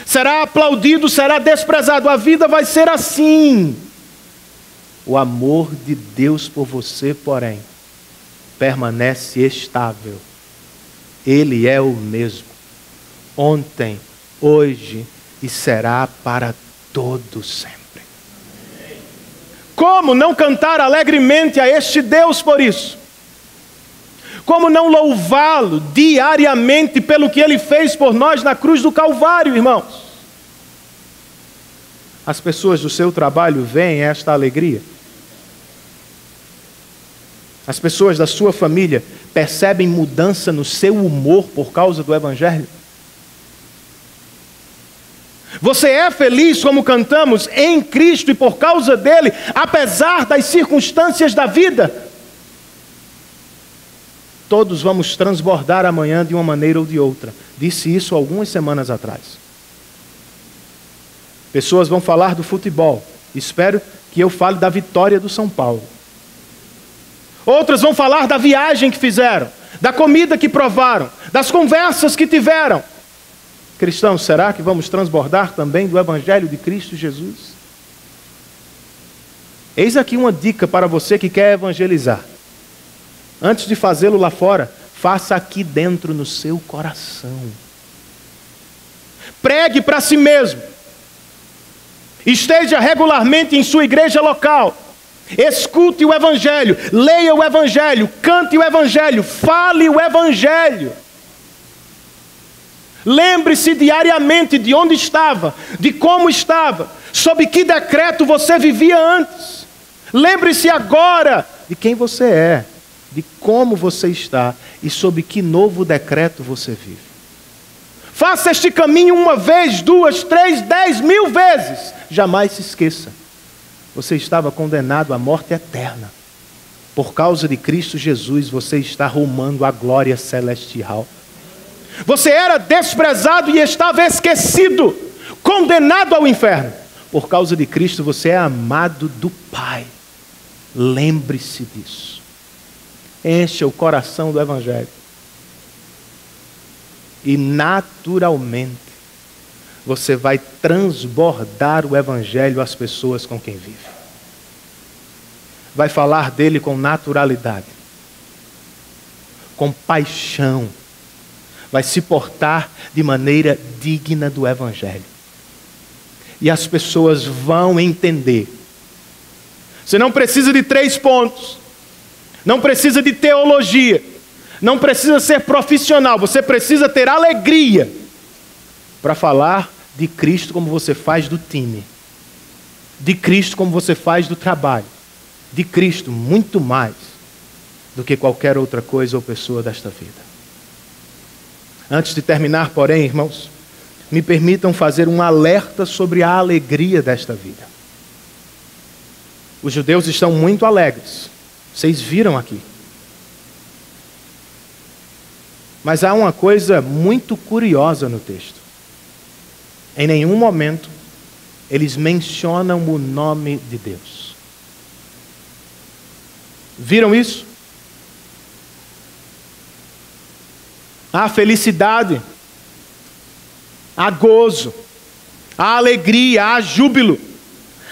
Será aplaudido, será desprezado. A vida vai ser assim. O amor de Deus por você, porém, permanece estável. Ele é o mesmo. Ontem, hoje e será para todo sempre. Como não cantar alegremente a este Deus por isso? Como não louvá-lo diariamente pelo que Ele fez por nós na cruz do Calvário, irmãos? As pessoas do seu trabalho veem esta alegria. As pessoas da sua família percebem mudança no seu humor por causa do Evangelho. Você é feliz, como cantamos, em Cristo e por causa dele, apesar das circunstâncias da vida? Todos vamos transbordar amanhã de uma maneira ou de outra. Disse isso algumas semanas atrás. Pessoas vão falar do futebol. Espero que eu fale da vitória do São Paulo. Outras vão falar da viagem que fizeram, da comida que provaram, das conversas que tiveram. Cristãos, será que vamos transbordar também do Evangelho de Cristo Jesus? Eis aqui uma dica para você que quer evangelizar. Antes de fazê-lo lá fora, faça aqui dentro no seu coração. Pregue para si mesmo. Esteja regularmente em sua igreja local. Escute o Evangelho, leia o Evangelho, cante o Evangelho, fale o Evangelho. Lembre-se diariamente de onde estava, de como estava, sob que decreto você vivia antes. Lembre-se agora de quem você é, de como você está e sob que novo decreto você vive. Faça este caminho uma vez, duas, três, 10.000 vezes. Jamais se esqueça. Você estava condenado à morte eterna. Por causa de Cristo Jesus, você está rumando à glória celestial. Você era desprezado e estava esquecido, condenado ao inferno. Por causa de Cristo, você é amado do Pai. Lembre-se disso. Encha o coração do Evangelho. E naturalmente, você vai transbordar o Evangelho às pessoas com quem vive. Vai falar dele com naturalidade, com paixão. Vai se portar de maneira digna do Evangelho. E as pessoas vão entender. Você não precisa de 3 pontos. Não precisa de teologia. Não precisa ser profissional. Você precisa ter alegria para falar de Cristo como você faz do time. De Cristo como você faz do trabalho. De Cristo muito mais do que qualquer outra coisa ou pessoa desta vida. Antes de terminar, porém, irmãos, me permitam fazer um alerta sobre a alegria desta vida. Os judeus estão muito alegres. Vocês viram aqui. Mas há uma coisa muito curiosa no texto. Em nenhum momento eles mencionam o nome de Deus. Viram isso? Há felicidade, há gozo, há alegria, há júbilo,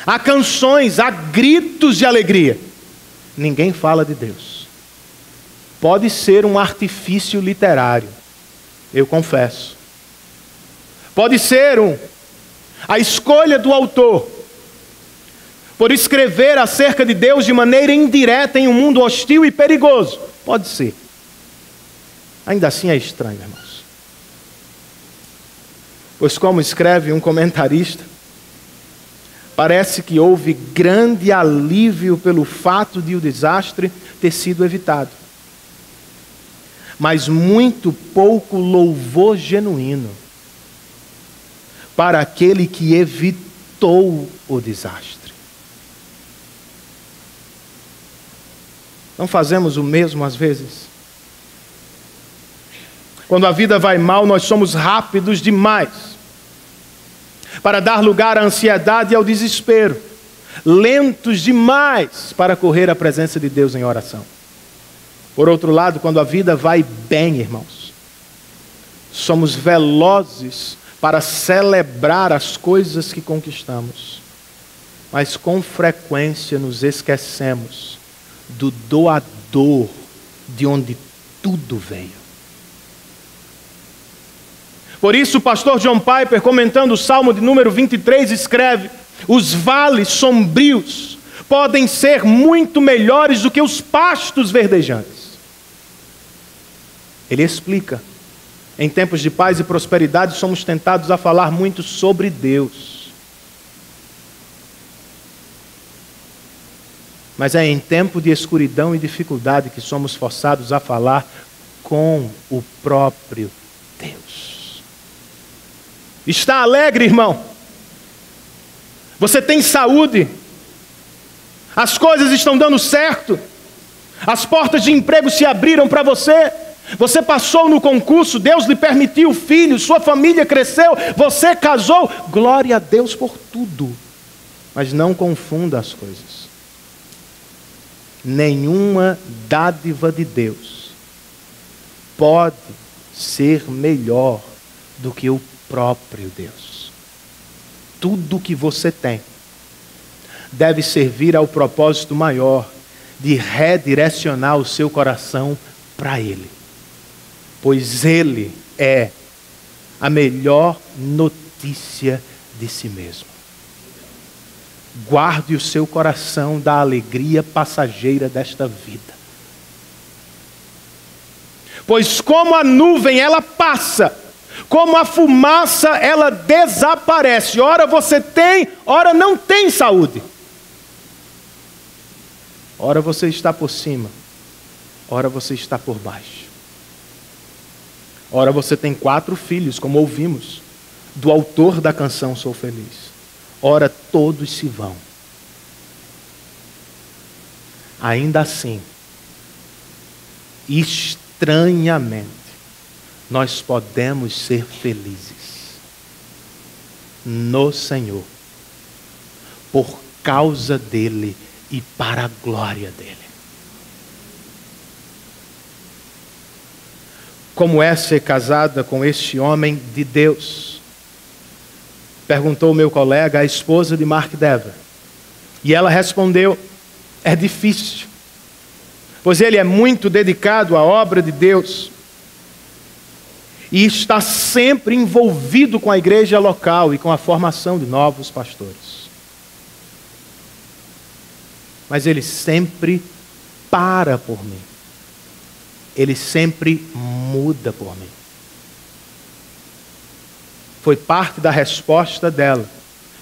há canções, há gritos de alegria. Ninguém fala de Deus. Pode ser um artifício literário, eu confesso. Pode ser a escolha do autor por escrever acerca de Deus de maneira indireta em um mundo hostil e perigoso. Pode ser. Ainda assim é estranho, irmãos. Pois como escreve um comentarista, parece que houve grande alívio pelo fato de o desastre ter sido evitado. Mas muito pouco louvor genuíno para aquele que evitou o desastre. Não fazemos o mesmo às vezes? Quando a vida vai mal, nós somos rápidos demais para dar lugar à ansiedade e ao desespero. Lentos demais para correr à presença de Deus em oração. Por outro lado, quando a vida vai bem, irmãos, somos velozes para celebrar as coisas que conquistamos. Mas com frequência nos esquecemos do doador de onde tudo veio. Por isso o pastor John Piper, comentando o Salmo de número 23, escreve: os vales sombrios podem ser muito melhores do que os pastos verdejantes. Ele explica: em tempos de paz e prosperidade somos tentados a falar muito sobre Deus. Mas é em tempo de escuridão e dificuldade que somos forçados a falar com o próprio Deus. Está alegre, irmão? Você tem saúde. As coisas estão dando certo. As portas de emprego se abriram para você. Você passou no concurso, Deus lhe permitiu filhos, sua família cresceu, você casou. Glória a Deus por tudo. Mas não confunda as coisas. Nenhuma dádiva de Deus pode ser melhor do que o próprio Deus. Tudo que você tem deve servir ao propósito maior de redirecionar o seu coração para Ele. Pois Ele é a melhor notícia de si mesmo. Guarde o seu coração da alegria passageira desta vida. Pois como a nuvem ela passa, como a fumaça ela desaparece. Ora você tem, ora não tem saúde. Ora você está por cima, ora você está por baixo. Ora você tem 4 filhos, como ouvimos, do autor da canção Sou Feliz. Ora todos se vão. Ainda assim, estranhamente, nós podemos ser felizes no Senhor, por causa dEle e para a glória dEle. Como é ser casada com este homem de Deus? Perguntou o meu colega, a esposa de Mark Dever. E ela respondeu, é difícil, pois ele é muito dedicado à obra de Deus e está sempre envolvido com a igreja local e com a formação de novos pastores. Mas ele sempre para por mim. Ele sempre muda por mim. Foi parte da resposta dela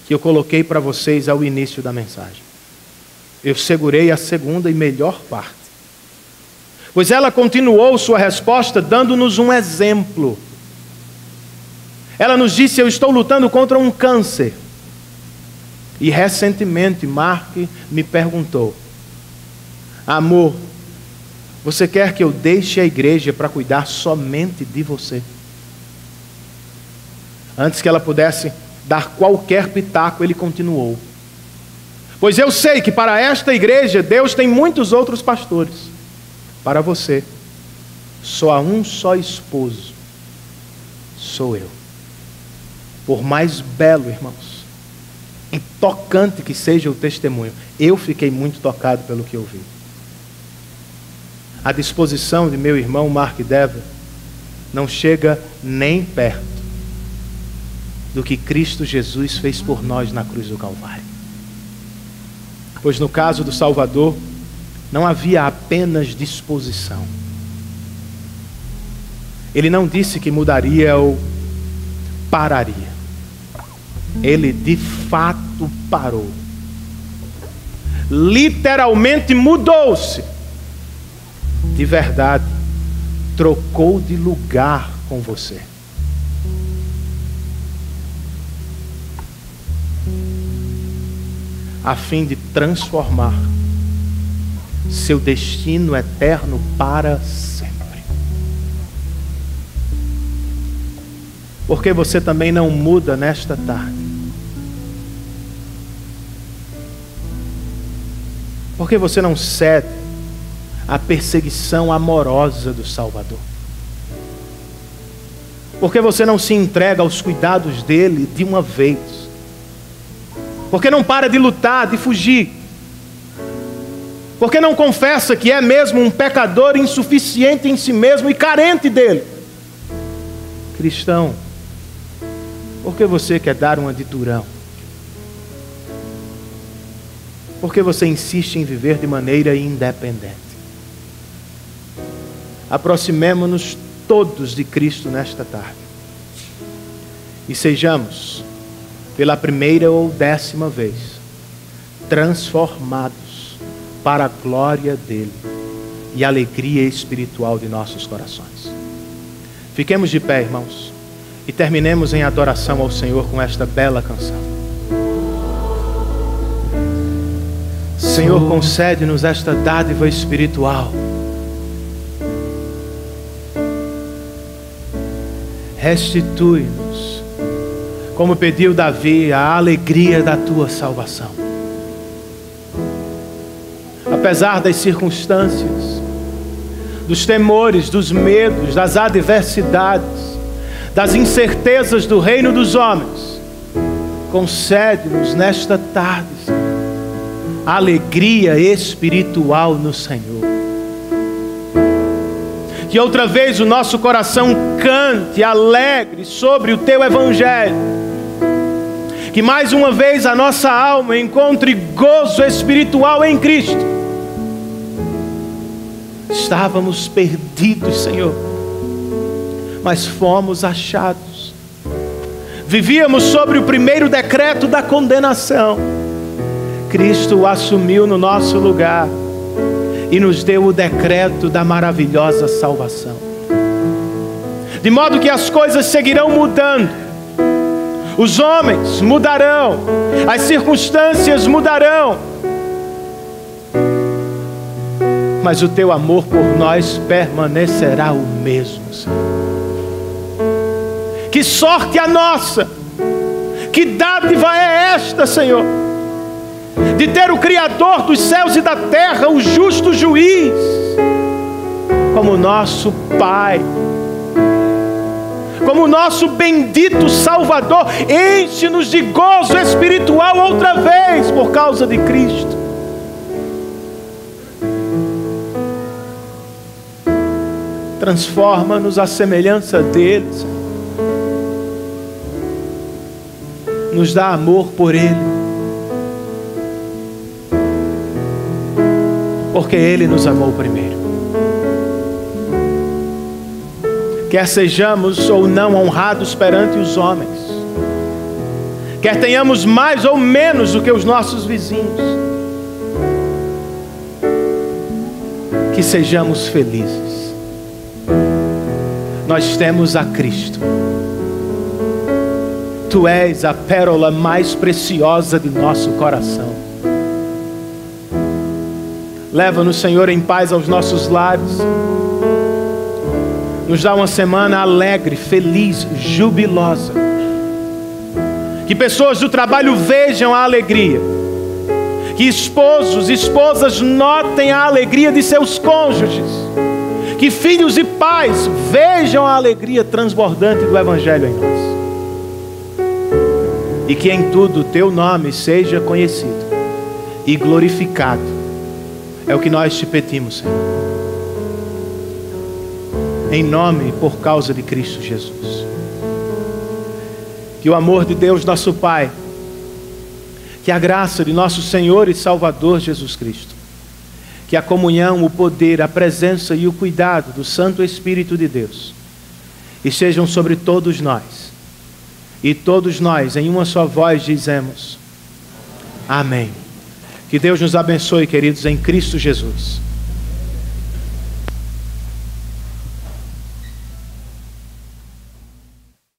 que eu coloquei para vocês ao início da mensagem. Eu segurei a segunda e melhor parte. Pois ela continuou sua resposta dando-nos um exemplo. Ela nos disse, eu estou lutando contra um câncer. E recentemente Mark me perguntou, amor, você quer que eu deixe a igreja para cuidar somente de você? Antes que ela pudesse dar qualquer pitaco, ele continuou. Pois eu sei que para esta igreja, Deus tem muitos outros pastores. Para você, só há um só esposo. Sou eu. Por mais belo, irmãos, e tocante que seja o testemunho, eu fiquei muito tocado pelo que eu vi. A disposição de meu irmão Mark Dever não chega nem perto do que Cristo Jesus fez por nós na cruz do Calvário. Pois no caso do Salvador, não havia apenas disposição. Ele não disse que mudaria ou pararia. Ele de fato parou. Literalmente mudou-se. De verdade, trocou de lugar com você. A fim de transformar seu destino eterno para sempre. Porque você também não muda nesta tarde? Porque você não cede à perseguição amorosa do Salvador? Porque você não se entrega aos cuidados dele de uma vez? Porque não para de lutar, de fugir? Porque não confessa que é mesmo um pecador insuficiente em si mesmo e carente dele? Cristão, por que você quer dar uma de durão? Por que você insiste em viver de maneira independente? Aproximemo-nos todos de Cristo nesta tarde. E sejamos, pela primeira ou 10ª vez, transformados para a glória dele e a alegria espiritual de nossos corações. Fiquemos de pé, irmãos, e terminemos em adoração ao Senhor com esta bela canção. Senhor, concede-nos esta dádiva espiritual. Restitui-nos, como pediu Davi, a alegria da tua salvação. Apesar das circunstâncias, dos temores, dos medos, das adversidades, das incertezas do reino dos homens, concede-nos nesta tarde, Senhor, alegria espiritual no Senhor. Que outra vez o nosso coração cante alegre sobre o teu evangelho. Que mais uma vez a nossa alma encontre gozo espiritual em Cristo. Estávamos perdidos, Senhor, mas fomos achados. Vivíamos sobre o primeiro decreto da condenação. Cristo o assumiu no nosso lugar e nos deu o decreto da maravilhosa salvação. De modo que as coisas seguirão mudando. Os homens mudarão, as circunstâncias mudarão, mas o teu amor por nós permanecerá o mesmo, Senhor. Que sorte a nossa, que dádiva é esta, Senhor, de ter o Criador dos céus e da terra, o justo juiz, como nosso Pai, como nosso bendito Salvador. Enche-nos de gozo espiritual outra vez por causa de Cristo. Transforma-nos à semelhança dele, Senhor. Nos dá amor por ele, porque ele nos amou primeiro. Quer sejamos ou não honrados perante os homens, quer tenhamos mais ou menos do que os nossos vizinhos, que sejamos felizes. Nós temos a Cristo. Tu és a pérola mais preciosa de nosso coração. Leva-nos, Senhor, em paz aos nossos lares. Nos dá uma semana alegre, feliz, jubilosa. Que pessoas do trabalho vejam a alegria. Que esposos e esposas notem a alegria de seus cônjuges. Que filhos e pais vejam a alegria transbordante do Evangelho em nós. E que em tudo o teu nome seja conhecido e glorificado. É o que nós te pedimos, Senhor. Em nome e por causa de Cristo Jesus. Que o amor de Deus nosso Pai, que a graça de nosso Senhor e Salvador Jesus Cristo, que a comunhão, o poder, a presença e o cuidado do Santo Espírito de Deus estejam sobre todos nós. E todos nós, em uma só voz, dizemos: Amém. Que Deus nos abençoe, queridos, em Cristo Jesus.